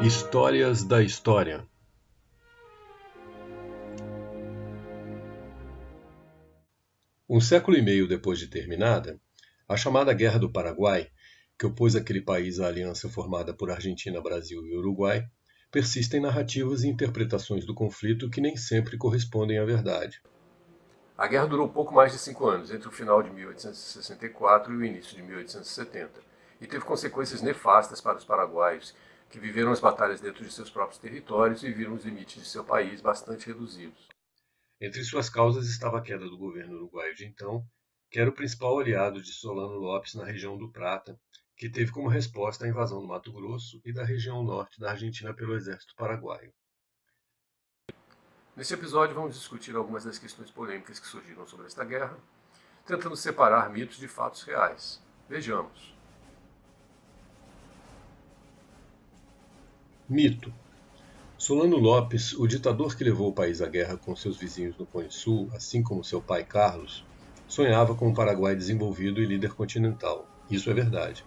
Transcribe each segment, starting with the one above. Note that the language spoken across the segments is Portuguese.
Histórias da História. Um século e meio depois de terminada, a chamada Guerra do Paraguai, que opôs aquele país à aliança formada por Argentina, Brasil e Uruguai, persistem narrativas e interpretações do conflito que nem sempre correspondem à verdade. A guerra durou pouco mais de 5 anos, entre o final de 1864 e o início de 1870, e teve consequências nefastas para os paraguaios, que viveram as batalhas dentro de seus próprios territórios e viram os limites de seu país bastante reduzidos. Entre suas causas estava a queda do governo uruguaio de então, que era o principal aliado de Solano Lopes na região do Prata, que teve como resposta a invasão do Mato Grosso e da região norte da Argentina pelo exército paraguaio. Neste episódio vamos discutir algumas das questões polêmicas que surgiram sobre esta guerra, tentando separar mitos de fatos reais. Vejamos. Mito. Solano Lopes, o ditador que levou o país à guerra com seus vizinhos no Cone Sul, assim como seu pai Carlos, sonhava com um Paraguai desenvolvido e líder continental. Isso é verdade.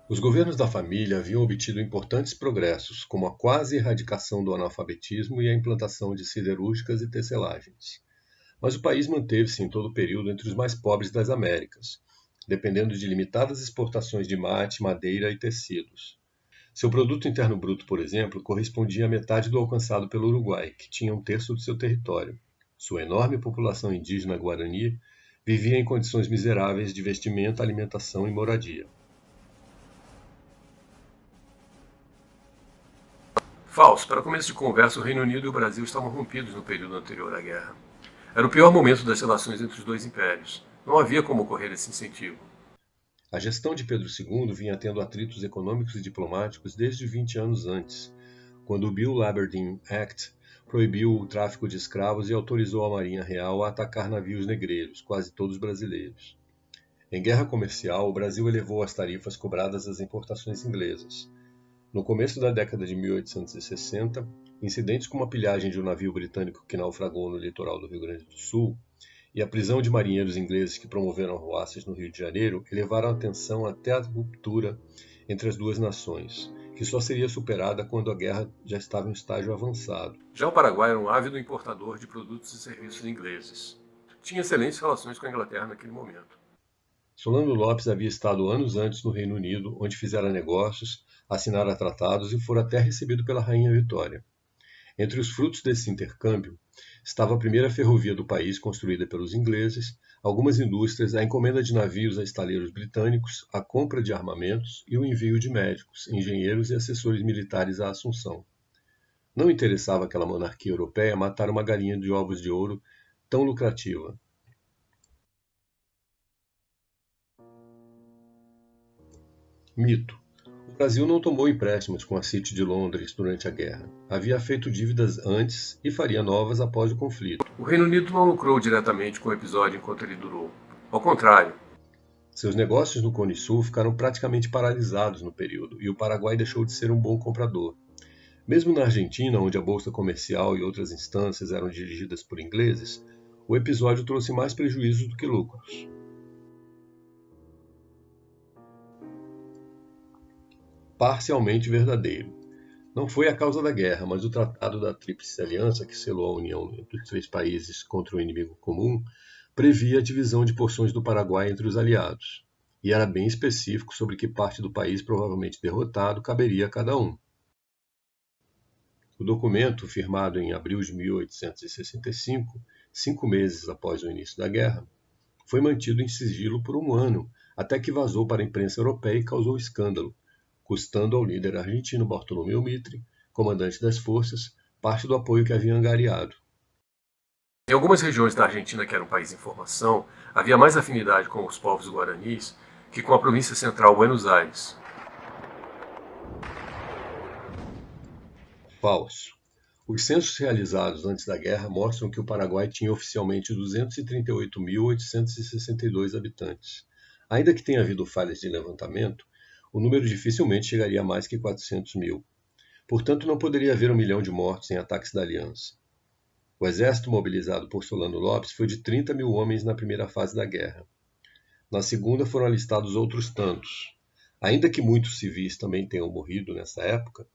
Os governos da família haviam obtido importantes progressos, como a quase erradicação do analfabetismo e a implantação de siderúrgicas e tecelagens. Mas o país manteve-se em todo o período entre os mais pobres das Américas, dependendo de limitadas exportações de mate, madeira e tecidos. Seu produto interno bruto, por exemplo, correspondia à metade do alcançado pelo Uruguai, que tinha um terço do seu território. Sua enorme população indígena guarani vivia em condições miseráveis de vestimenta, alimentação e moradia. Falso. Para começo de conversa, o Reino Unido e o Brasil estavam rompidos no período anterior à guerra. Era o pior momento das relações entre os dois impérios. Não havia como ocorrer esse incentivo. A gestão de Pedro II vinha tendo atritos econômicos e diplomáticos desde 20 anos antes, quando o Bill Aberdeen Act proibiu o tráfico de escravos e autorizou a Marinha Real a atacar navios negreiros, quase todos brasileiros. Em guerra comercial, o Brasil elevou as tarifas cobradas às importações inglesas. No começo da década de 1860, incidentes como a pilhagem de um navio britânico que naufragou no litoral do Rio Grande do Sul e a prisão de marinheiros ingleses que promoveram arruaças no Rio de Janeiro elevaram a tensão até a ruptura entre as duas nações, que só seria superada quando a guerra já estava em um estágio avançado. Já o Paraguai era um ávido importador de produtos e serviços ingleses. Tinha excelentes relações com a Inglaterra naquele momento. Solano Lopes havia estado anos antes no Reino Unido, onde fizera negócios, assinara tratados e fora até recebido pela Rainha Vitória. Entre os frutos desse intercâmbio estava a primeira ferrovia do país construída pelos ingleses, algumas indústrias, a encomenda de navios a estaleiros britânicos, a compra de armamentos e o envio de médicos, engenheiros e assessores militares à Assunção. Não interessava àquela monarquia europeia matar uma galinha de ovos de ouro tão lucrativa. Mito. O Brasil não tomou empréstimos com a City de Londres durante a guerra. Havia feito dívidas antes e faria novas após o conflito. O Reino Unido não lucrou diretamente com o episódio enquanto ele durou. Ao contrário, Seus negócios no Cone Sul ficaram praticamente paralisados no período e o Paraguai deixou de ser um bom comprador. Mesmo na Argentina, onde a bolsa comercial e outras instâncias eram dirigidas por ingleses, o episódio trouxe mais prejuízos do que lucros. Parcialmente verdadeiro. Não foi a causa da guerra, mas o Tratado da Tríplice Aliança, que selou a união entre os três países contra o inimigo comum, previa a divisão de porções do Paraguai entre os aliados, e era bem específico sobre que parte do país provavelmente derrotado caberia a cada um. O documento, firmado em abril de 1865, 5 meses após o início da guerra, foi mantido em sigilo por um ano, até que vazou para a imprensa europeia e causou escândalo, custando ao líder argentino Bartolomeu Mitre, comandante das forças, parte do apoio que havia angariado. em algumas regiões da Argentina, que era um país em formação, havia mais afinidade com os povos guaranis que com a província central Buenos Aires. Falso. Os censos realizados antes da guerra mostram que o Paraguai tinha oficialmente 238.862 habitantes. Ainda que tenha havido falhas de levantamento, o número dificilmente chegaria a mais que 400 mil. Portanto, não poderia haver 1 milhão de mortos em ataques da Aliança. O exército mobilizado por Solano Lopes foi de 30 mil homens na primeira fase da guerra. Na segunda foram alistados outros tantos. Ainda que muitos civis também tenham morrido nessa época,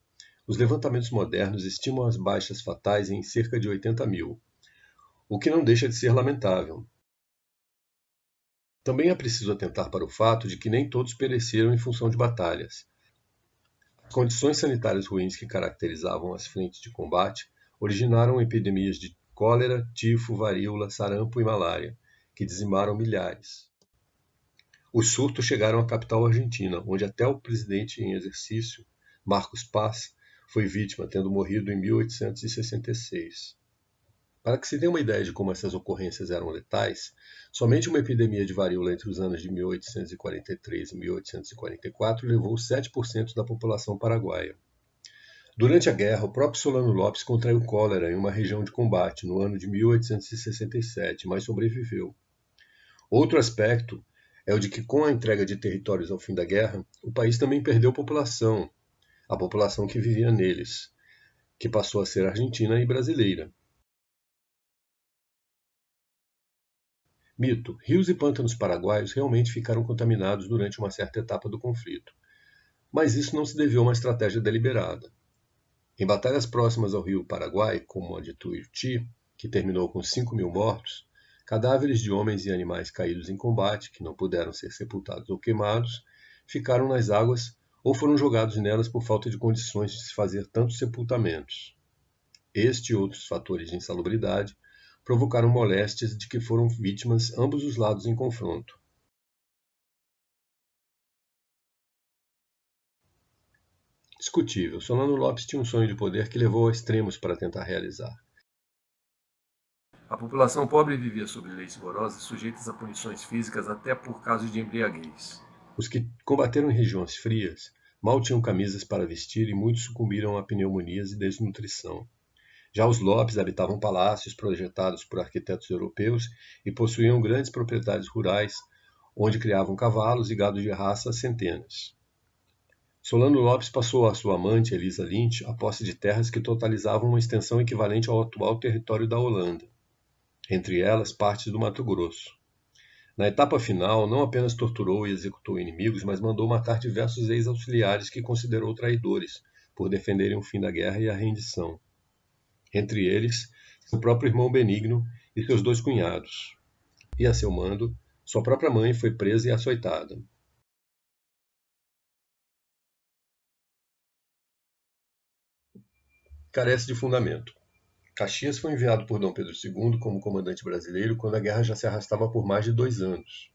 os levantamentos modernos estimam as baixas fatais em cerca de 80 mil, o que não deixa de ser lamentável. Também é preciso atentar para o fato de que nem todos pereceram em função de batalhas. As condições sanitárias ruins que caracterizavam as frentes de combate originaram epidemias de cólera, tifo, varíola, sarampo e malária, que dizimaram milhares. Os surtos chegaram à capital argentina, onde até o presidente em exercício, Marcos Paz, foi vítima, tendo morrido em 1866. Para que se dê uma ideia de como essas ocorrências eram letais, somente uma epidemia de varíola entre os anos de 1843 e 1844 levou 7% da população paraguaia. Durante a guerra, o próprio Solano Lopes contraiu cólera em uma região de combate no ano de 1867, mas sobreviveu. Outro aspecto é o de que, com a entrega de territórios ao fim da guerra, o país também perdeu população, a população que vivia neles, que passou a ser argentina e brasileira. Mito: rios e pântanos paraguaios realmente ficaram contaminados durante uma certa etapa do conflito. Mas isso não se deveu a uma estratégia deliberada. Em batalhas próximas ao rio Paraguai, como a de Tuiuti, que terminou com 5 mil mortos, cadáveres de homens e animais caídos em combate, que não puderam ser sepultados ou queimados, ficaram nas águas ou foram jogados nelas por falta de condições de se fazer tantos sepultamentos. Este e outros fatores de insalubridade provocaram moléstias de que foram vítimas ambos os lados em confronto. Discutível, Solano Lopes tinha um sonho de poder que levou a extremos para tentar realizar. A população pobre vivia sob leis rigorosas, sujeitas a punições físicas até por casos de embriaguez. Os que combateram em regiões frias mal tinham camisas para vestir e muitos sucumbiram a pneumonias e desnutrição. Já os Lopes habitavam palácios projetados por arquitetos europeus e possuíam grandes propriedades rurais, onde criavam cavalos e gado de raça a centenas. Solano Lopes passou à sua amante, Elisa Lynch, a posse de terras que totalizavam uma extensão equivalente ao atual território da Holanda, entre elas partes do Mato Grosso. Na etapa final, não apenas torturou e executou inimigos, mas mandou matar diversos ex-auxiliares que considerou traidores por defenderem o fim da guerra e a rendição. Entre eles, seu próprio irmão Benigno e seus 2 cunhados. E a seu mando, sua própria mãe foi presa e açoitada. Carece de fundamento. Caxias foi enviado por Dom Pedro II como comandante brasileiro quando a guerra já se arrastava por mais de 2 anos.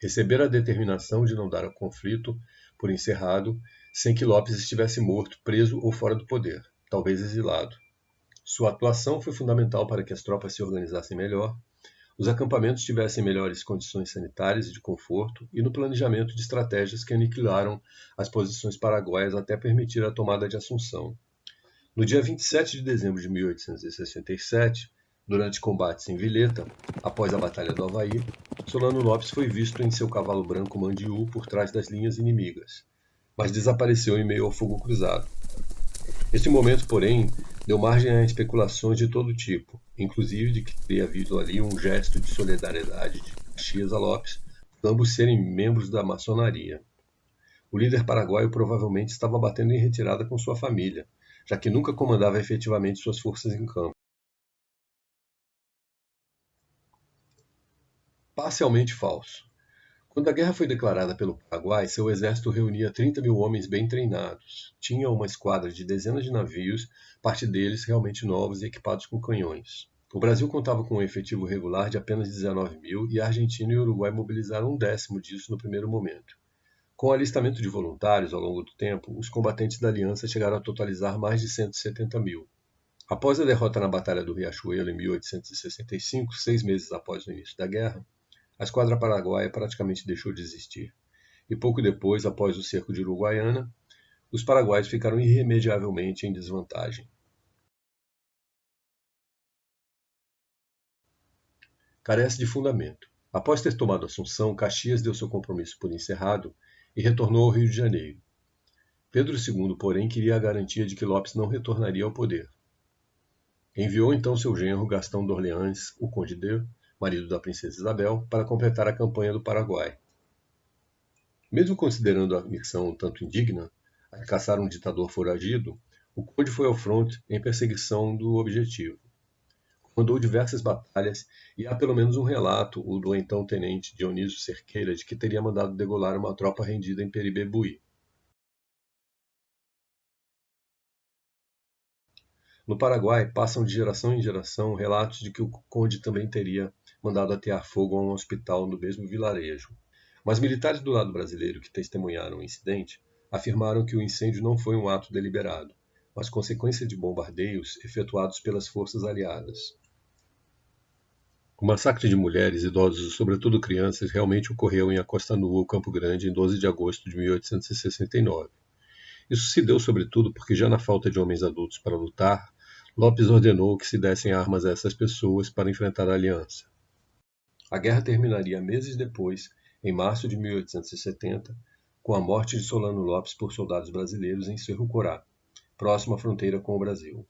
Recebera a determinação de não dar o conflito por encerrado sem que Lopes estivesse morto, preso ou fora do poder, talvez exilado. Sua atuação foi fundamental para que as tropas se organizassem melhor, os acampamentos tivessem melhores condições sanitárias e de conforto e no planejamento de estratégias que aniquilaram as posições paraguaias até permitir a tomada de Assunção. No dia 27 de dezembro de 1867, durante combates em Vilheta, após a Batalha do Avaí, Solano Lopes foi visto em seu cavalo branco Mandiú por trás das linhas inimigas, mas desapareceu em meio ao fogo cruzado. Este momento, porém, deu margem a especulações de todo tipo, inclusive de que teria havido ali um gesto de solidariedade de Caxias a Lopes, por ambos serem membros da maçonaria. O líder paraguaio provavelmente estava batendo em retirada com sua família, já que nunca comandava efetivamente suas forças em campo. Parcialmente falso. Quando a guerra foi declarada pelo Paraguai, seu exército reunia 30 mil homens bem treinados. Tinha uma esquadra de dezenas de navios, parte deles realmente novos e equipados com canhões. O Brasil contava com um efetivo regular de apenas 19 mil e a Argentina e o Uruguai mobilizaram 1/10 disso no primeiro momento. Com o alistamento de voluntários ao longo do tempo, os combatentes da aliança chegaram a totalizar mais de 170 mil. Após a derrota na Batalha do Riachuelo em 1865, 6 meses após o início da guerra, a esquadra paraguaia praticamente deixou de existir. E pouco depois, após o cerco de Uruguaiana, os paraguaios ficaram irremediavelmente em desvantagem. Carece de fundamento. Após ter tomado Assunção, Caxias deu seu compromisso por encerrado e retornou ao Rio de Janeiro. Pedro II, porém, queria a garantia de que Lopes não retornaria ao poder. Enviou então seu genro Gastão d'Orleans, o Conde de, marido da princesa Isabel, para completar a campanha do Paraguai. Mesmo considerando a missão um tanto indigna, a de caçar um ditador foragido, o conde foi ao fronte em perseguição do objetivo. Comandou diversas batalhas e há pelo menos um relato, o do então tenente Dionísio Cerqueira, de que teria mandado degolar uma tropa rendida em Peribebuí. No Paraguai, passam de geração em geração relatos de que o conde também teria mandado atear fogo a um hospital no mesmo vilarejo. Mas militares do lado brasileiro que testemunharam o incidente afirmaram que o incêndio não foi um ato deliberado, mas consequência de bombardeios efetuados pelas forças aliadas. O massacre de mulheres, idosos e sobretudo crianças realmente ocorreu em Acosta Nua, Campo Grande, em 12 de agosto de 1869. Isso se deu sobretudo porque, já na falta de homens adultos para lutar, Lopes ordenou que se dessem armas a essas pessoas para enfrentar a aliança. A guerra terminaria meses depois, em março de 1870, com a morte de Solano Lopes por soldados brasileiros em Cerro Corá, próximo à fronteira com o Brasil.